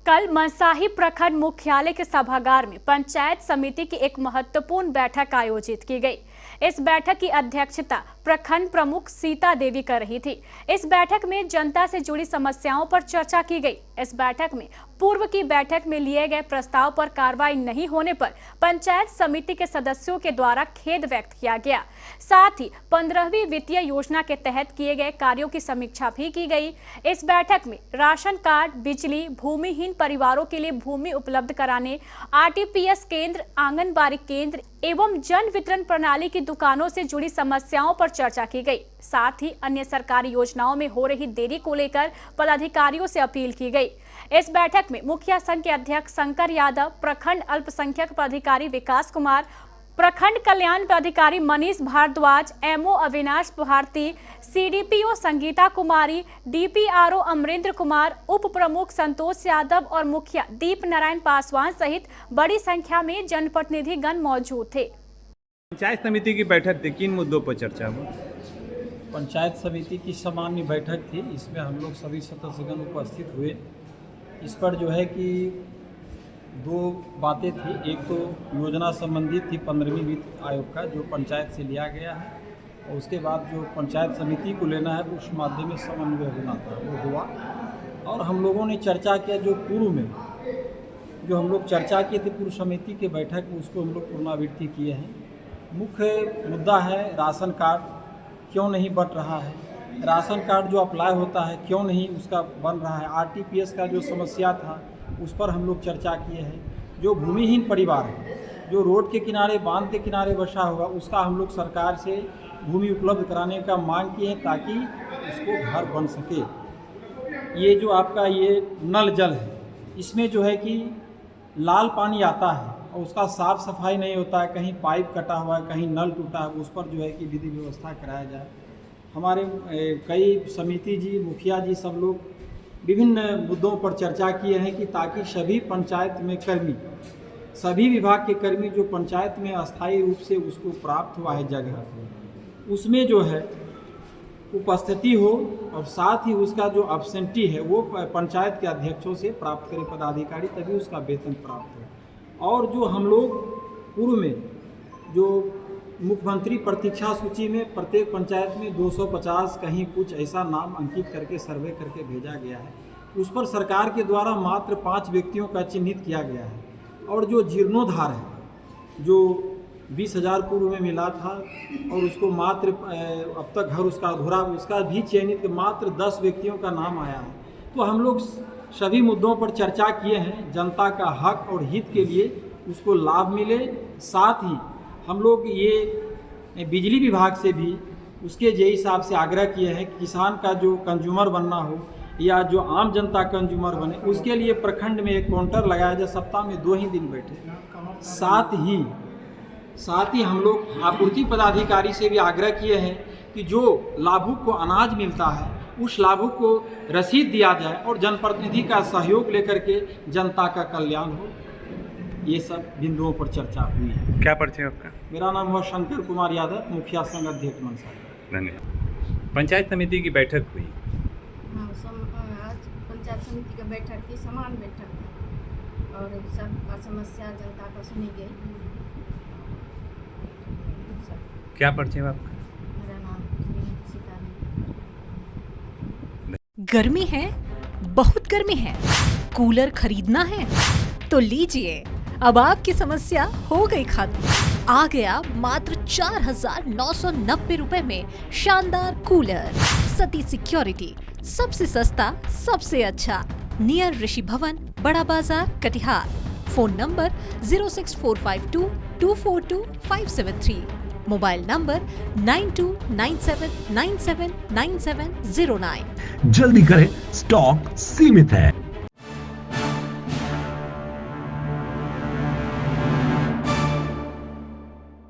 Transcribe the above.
कल मनसाही प्रखंड मुख्यालय के सभागार में पंचायत समिति की एक महत्वपूर्ण बैठक आयोजित की गई। इस बैठक की अध्यक्षता प्रखंड प्रमुख सीता देवी कर रही थी। इस बैठक में जनता से जुड़ी समस्याओं पर चर्चा की गई। इस बैठक में पूर्व की बैठक में लिए गए प्रस्ताव पर कार्रवाई नहीं होने पर पंचायत समिति के सदस्यों के द्वारा खेद व्यक्त किया गया। साथ ही 15वीं वित्तीय योजना के तहत किए गए कार्यों की समीक्षा भी की गई। इस बैठक में राशन कार्ड, बिजली, भूमिहीन परिवारों के लिए भूमि उपलब्ध कराने, आरटीपीएस केंद्र, आंगनबाड़ी केंद्र एवं जन वितरण प्रणाली की दुकानों से जुड़ी समस्याओं पर चर्चा की गई। साथ ही अन्य सरकारी योजनाओं में हो रही देरी को लेकर पदाधिकारियों से अपील की गई। इस बैठक में मुखिया संघ के अध्यक्ष शंकर यादव, प्रखंड अल्पसंख्यक पदाधिकारी विकास कुमार, प्रखंड कल्याण पदाधिकारी मनीष भारद्वाज, एमओ अविनाश भारती, सीडीपीओ संगीता कुमारी, डीपीआरओ अमरेंद्र कुमार, उप प्रमुख संतोष यादव और मुखिया दीप नारायण पासवान सहित बड़ी संख्या में जनप्रतिनिधिगण मौजूद थे। पंचायत समिति की बैठक थी, किन मुद्दों पर चर्चा हुई? पंचायत समिति की सामान्य बैठक थी। इसमें हम लोग सभी सदस्यगण उपस्थित हुए। इस पर जो है कि दो बातें थी। एक तो योजना संबंधित थी 15वीं वित्त आयोग का, जो पंचायत से लिया गया है, और उसके बाद जो पंचायत समिति को लेना है उस माध्यम में समन्वय होना था, वो हुआ। और हम लोगों ने चर्चा किया, जो पूर्व में जो हम लोग चर्चा किए थे पूर्व समिति के बैठक में, उसको हम लोग पुनरावृत्ति किए हैं। मुख्य मुद्दा है राशन कार्ड क्यों नहीं बट रहा है, राशन कार्ड जो अप्लाई होता है क्यों नहीं उसका बन रहा है, आरटीपीएस का जो समस्या था उस पर हम लोग चर्चा किए हैं। जो भूमिहीन परिवार है, जो रोड के किनारे, बांध के किनारे बसा हुआ, उसका हम लोग सरकार से भूमि उपलब्ध कराने का मांग किए हैं ताकि उसको घर बन सके। ये जो आपका ये नल जल है, इसमें जो है कि लाल पानी आता है और उसका साफ सफाई नहीं होता है, कहीं पाइप कटा हुआ है, कहीं नल टूटा है, उस पर जो है कि विधि व्यवस्था कराया जाए। हमारे कई समिति जी, मुखिया जी, सब लोग विभिन्न मुद्दों पर चर्चा किए हैं कि ताकि सभी पंचायत में कर्मी, सभी विभाग के कर्मी जो पंचायत में अस्थायी रूप से उसको प्राप्त हुआ है जगह, उसमें जो है उपस्थिति हो, और साथ ही उसका जो एब्सेंटी है वो पंचायत के अध्यक्षों से प्राप्त करें पदाधिकारी, तभी उसका वेतन प्राप्त हो। और जो हम लोग पूर्व में जो मुख्यमंत्री प्रतीक्षा सूची में प्रत्येक पंचायत में 250 कहीं कुछ ऐसा नाम अंकित करके सर्वे करके भेजा गया है, उस पर सरकार के द्वारा मात्र 5 व्यक्तियों का चिन्हित किया गया है। और जो जीर्णोद्धार है, जो 20,000 पूर्व में मिला था और उसको मात्र अब तक घर उसका अधूरा, उसका भी चयनित मात्र 10 व्यक्तियों का नाम आया है। तो हम लोग सभी मुद्दों पर चर्चा किए हैं, जनता का हक और हित के लिए उसको लाभ मिले। साथ ही हम लोग ये बिजली विभाग से भी उसके जे हिसाब से आग्रह किए हैं कि किसान का जो कंज्यूमर बनना हो या जो आम जनता कंज्यूमर बने, उसके लिए प्रखंड में एक काउंटर लगाया जाए, सप्ताह में 2 ही दिन बैठे। साथ ही हम लोग आपूर्ति पदाधिकारी से भी आग्रह किए हैं कि जो लाभुक को अनाज मिलता है उस लाभुक को रसीद दिया जाए और जनप्रतिनिधि का सहयोग लेकर के जनता का कल्याण हो। ये सब बिंदुओं पर चर्चा हुई है। क्या परिचय आपका? मेरा नाम हुआ शंकर कुमार यादव, मुखिया संघ अध्यक्ष मनसा। धन्यवाद। पंचायत समिति की बैठक हुई। हाँ, आज पंचायत समिति की बैठक थी, समान बैठक थी और सबका समस्या जनता का सुनी गई। क्या परिचय आपका? मेरा नाम श्रीमती सीता देवी। गर्मी है, बहुत गर्मी है, कूलर खरीदना है तो लीजिए, अब आपकी समस्या हो गई खत्म। आ गया मात्र 4,990 रुपए में शानदार कूलर। सती सिक्योरिटी, सबसे सस्ता, सबसे अच्छा। नियर ऋषि भवन, बड़ा बाजार, Katihar. Phone number 06452 242 573। Mobile number 9297979709। जल्दी करें, स्टॉक सीमित है।